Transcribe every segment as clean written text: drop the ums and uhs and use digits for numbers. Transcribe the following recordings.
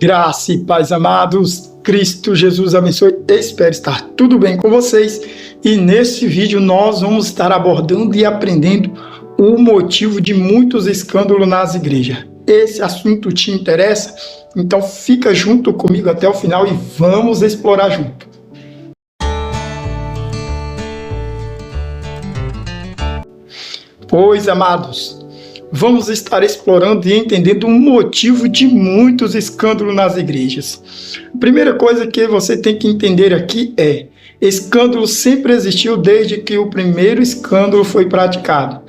Graça e paz, amados. Cristo Jesus abençoe. Espero estar tudo bem com vocês. E nesse vídeo nós vamos estar abordando e aprendendo o motivo de muitos escândalos nas igrejas. Esse assunto te interessa? Então fica junto comigo até o final e vamos explorar junto. Pois, amados, vamos estar explorando e entendendo o motivo de muitos escândalos nas igrejas. A primeira coisa que você tem que entender aqui é: escândalo sempre existiu desde que o primeiro escândalo foi praticado.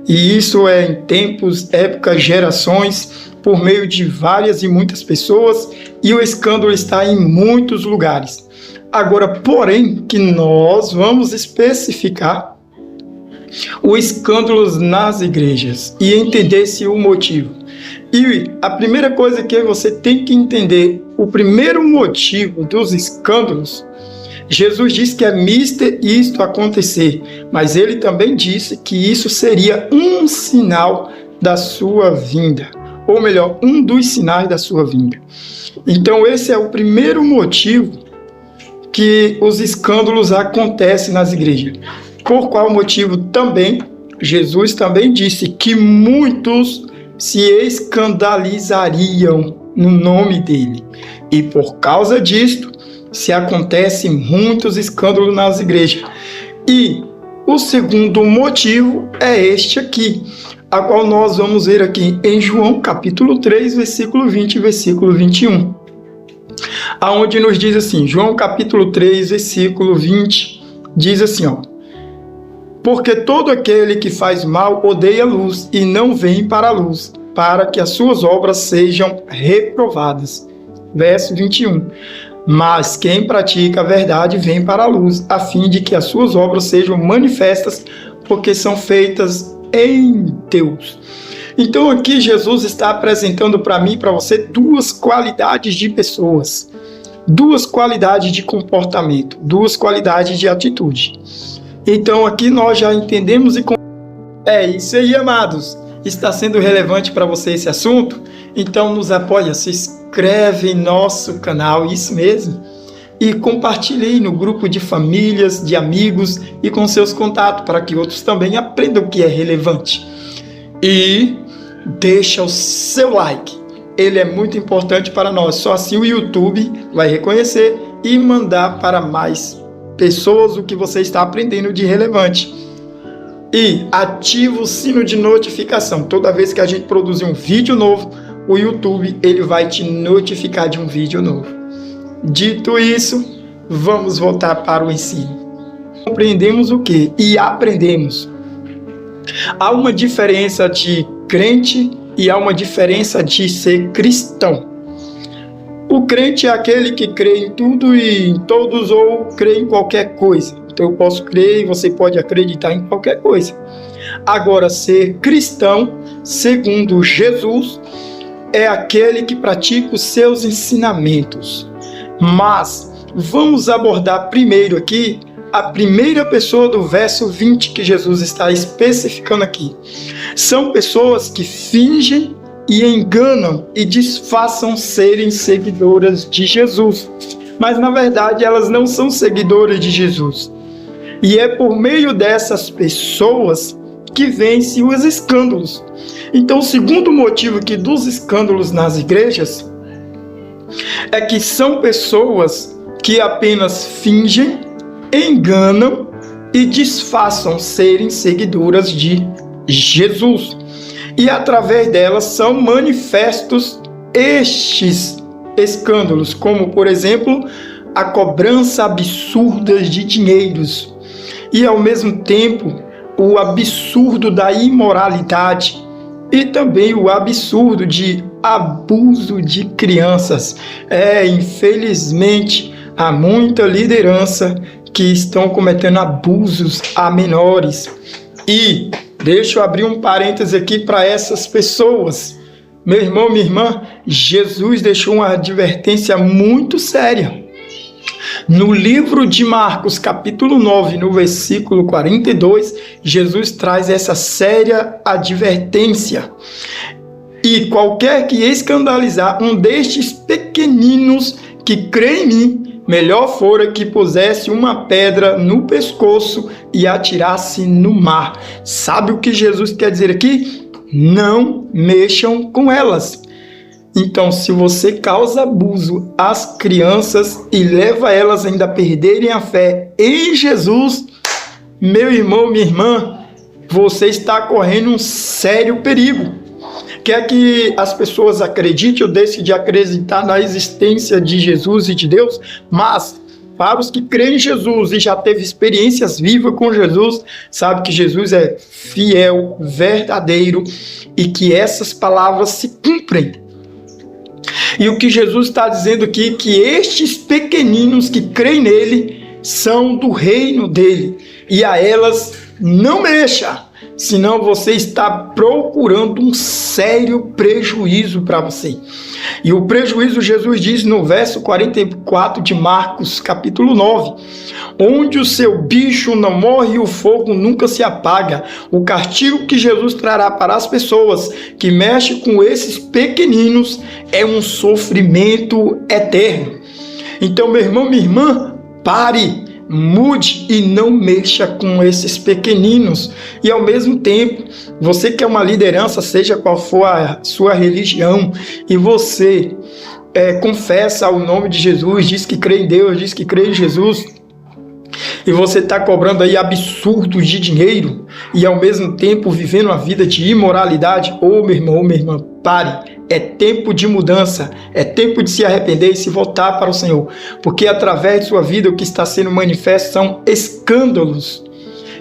E isso é em tempos, épocas, gerações, por meio de várias e muitas pessoas, e o escândalo está em muitos lugares. Agora, porém, que nós vamos especificar os escândalos nas igrejas e entender-se o motivo. E a primeira coisa que você tem que entender, o primeiro motivo dos escândalos, Jesus disse que é mister isto acontecer, mas ele também disse que isso seria um sinal da sua vinda, ou melhor, um dos sinais da sua vinda. Então esse é o primeiro motivo que os escândalos acontecem nas igrejas. Por qual motivo também, Jesus também disse que muitos se escandalizariam no nome dele. E por causa disto, se acontecem muitos escândalos nas igrejas. E o segundo motivo é este aqui, a qual nós vamos ver aqui em João capítulo 3, versículo 20 e versículo 21. Aonde nos diz assim, João capítulo 3, versículo 20, diz assim, ó: porque todo aquele que faz mal odeia a luz e não vem para a luz, para que as suas obras sejam reprovadas. Verso 21. Mas quem pratica a verdade vem para a luz, a fim de que as suas obras sejam manifestas, porque são feitas em Deus. Então aqui Jesus está apresentando para mim e para você duas qualidades de pessoas, duas qualidades de comportamento, duas qualidades de atitude. Então aqui nós já entendemos e... É isso aí, amados. Está sendo relevante para você esse assunto? Então nos apoia, se inscreve em nosso canal, isso mesmo. E compartilhe no grupo de famílias, de amigos e com seus contatos, para que outros também aprendam o que é relevante. E deixa o seu like. Ele é muito importante para nós. Só assim o YouTube vai reconhecer e mandar para mais pessoas o que você está aprendendo de relevante. E ativa o sino de notificação. Toda vez que a gente produzir um vídeo novo, o YouTube ele vai te notificar de um vídeo novo. Dito isso, vamos voltar para o ensino. Compreendemos o que? E aprendemos. Há uma diferença de crente e há uma diferença de ser cristão. O crente é aquele que crê em tudo e em todos, ou crê em qualquer coisa. Então eu posso crer e você pode acreditar em qualquer coisa. Agora, ser cristão, segundo Jesus, é aquele que pratica os seus ensinamentos. Mas vamos abordar primeiro aqui a primeira pessoa do verso 20 que Jesus está especificando aqui. São pessoas que fingem e enganam e disfarçam serem seguidoras de Jesus. Mas na verdade elas não são seguidoras de Jesus. E é por meio dessas pessoas que vencem os escândalos. Então o segundo motivo aqui dos escândalos nas igrejas é que são pessoas que apenas fingem, enganam e disfarçam serem seguidoras de Jesus. E através delas são manifestos estes escândalos, como por exemplo, a cobrança absurda de dinheiros e ao mesmo tempo o absurdo da imoralidade e também o absurdo de abuso de crianças. Infelizmente, há muita liderança que estão cometendo abusos a menores. E deixa eu abrir um parêntese aqui para essas pessoas. Meu irmão, minha irmã, Jesus deixou uma advertência muito séria. No livro de Marcos, capítulo 9, no versículo 42, Jesus traz essa séria advertência. E qualquer que escandalizar um destes pequeninos que crê em mim, melhor fora que pusesse uma pedra no pescoço e atirasse no mar. Sabe o que Jesus quer dizer aqui? Não mexam com elas. Então, se você causa abuso às crianças e leva elas ainda a perderem a fé em Jesus, meu irmão, minha irmã, você está correndo um sério perigo. Quer que as pessoas acreditem ou deixem de acreditar na existência de Jesus e de Deus, mas para os que creem em Jesus e já teve experiências vivas com Jesus, sabe que Jesus é fiel, verdadeiro e que essas palavras se cumprem. E o que Jesus está dizendo aqui, que estes pequeninos que creem nele são do reino dele, e a elas não mexa, senão você está procurando um sério prejuízo para você. E o prejuízo, Jesus diz no verso 44 de Marcos, capítulo 9, onde o seu bicho não morre e o fogo nunca se apaga. O castigo que Jesus trará para as pessoas que mexem com esses pequeninos é um sofrimento eterno. Então, meu irmão, minha irmã, pare, mude e não mexa com esses pequeninos. E ao mesmo tempo, você que é uma liderança, seja qual for a sua religião, e você confessa o nome de Jesus, diz que crê em Deus, diz que crê em Jesus, e você está cobrando aí absurdos de dinheiro e ao mesmo tempo vivendo uma vida de imoralidade, ô meu irmão, ô minha irmã, pare. É tempo de mudança, é tempo de se arrepender e se voltar para o Senhor, porque através de sua vida o que está sendo manifesto são escândalos.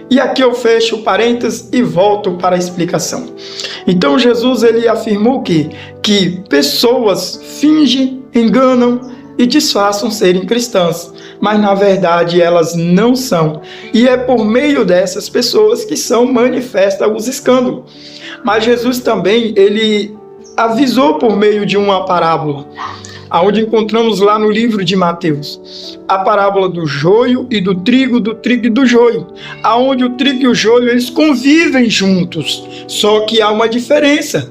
E aqui eu fecho parênteses e volto para a explicação. Então Jesus ele afirmou que pessoas fingem, enganam e disfarçam serem cristãs, mas na verdade elas não são. E é por meio dessas pessoas que são manifestos os escândalos. Mas Jesus também ele avisou por meio de uma parábola, aonde encontramos lá no livro de Mateus, a parábola do joio e do trigo e do joio, aonde o trigo e o joio eles convivem juntos, só que há uma diferença: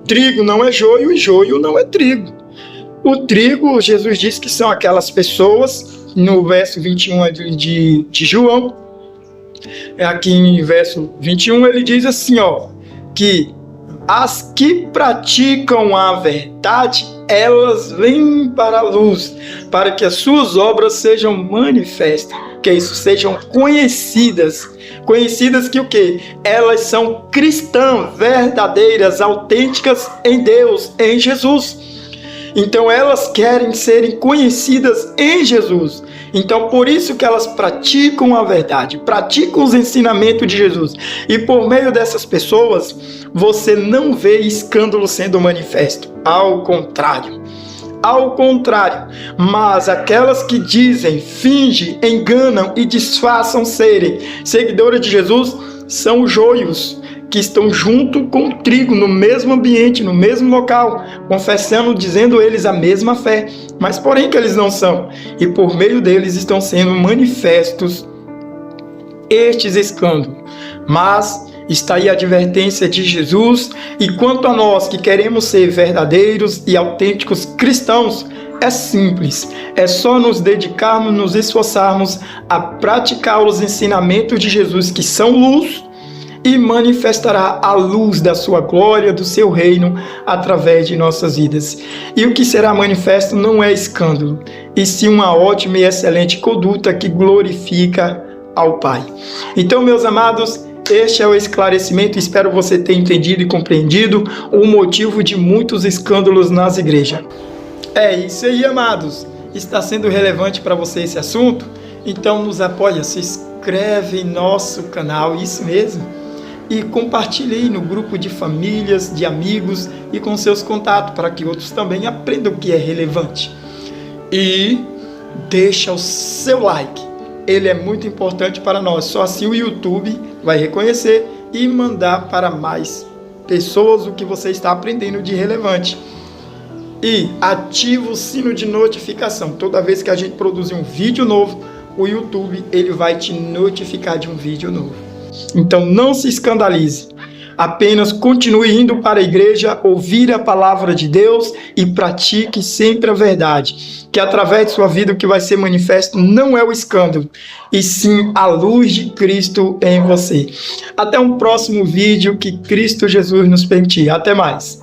trigo não é joio e joio não é trigo. O trigo, Jesus disse que são aquelas pessoas, no verso 21 de João, aqui em verso 21 ele diz assim, que as que praticam a verdade, elas vêm para a luz, para que as suas obras sejam manifestas, que isso sejam conhecidas. Conhecidas que o quê? Elas são cristãs, verdadeiras, autênticas em Deus, em Jesus. Então elas querem serem conhecidas em Jesus. Então por isso que elas praticam a verdade, praticam os ensinamentos de Jesus. E por meio dessas pessoas, você não vê escândalo sendo manifesto. Ao contrário. Mas aquelas que dizem, fingem, enganam e disfarçam serem seguidoras de Jesus são joios que estão junto com o trigo, no mesmo ambiente, no mesmo local, confessando, dizendo eles a mesma fé, mas porém que eles não são. E por meio deles estão sendo manifestos estes escândalos. Mas está aí a advertência de Jesus, e quanto a nós que queremos ser verdadeiros e autênticos cristãos, é simples, é só nos dedicarmos, nos esforçarmos a praticar os ensinamentos de Jesus que são luz, e manifestará a luz da sua glória, do seu reino, através de nossas vidas. E o que será manifesto não é escândalo, e sim uma ótima e excelente conduta que glorifica ao Pai. Então, meus amados, este é o esclarecimento. Espero você ter entendido e compreendido o motivo de muitos escândalos nas igrejas. É isso aí, amados. Está sendo relevante para você esse assunto? Então nos apoia, se inscreve em nosso canal, isso mesmo. E compartilhe aí no grupo de famílias, de amigos e com seus contatos, para que outros também aprendam o que é relevante. E deixa o seu like. Ele é muito importante para nós. Só assim o YouTube vai reconhecer e mandar para mais pessoas o que você está aprendendo de relevante. E ativa o sino de notificação. Toda vez que a gente produzir um vídeo novo, o YouTube ele vai te notificar de um vídeo novo. Então não se escandalize. Apenas continue indo para a igreja, ouvir a palavra de Deus e pratique sempre a verdade. Que através de sua vida o que vai ser manifesto não é o escândalo, e sim a luz de Cristo em você. Até um próximo vídeo, que Cristo Jesus nos permitir. Até mais.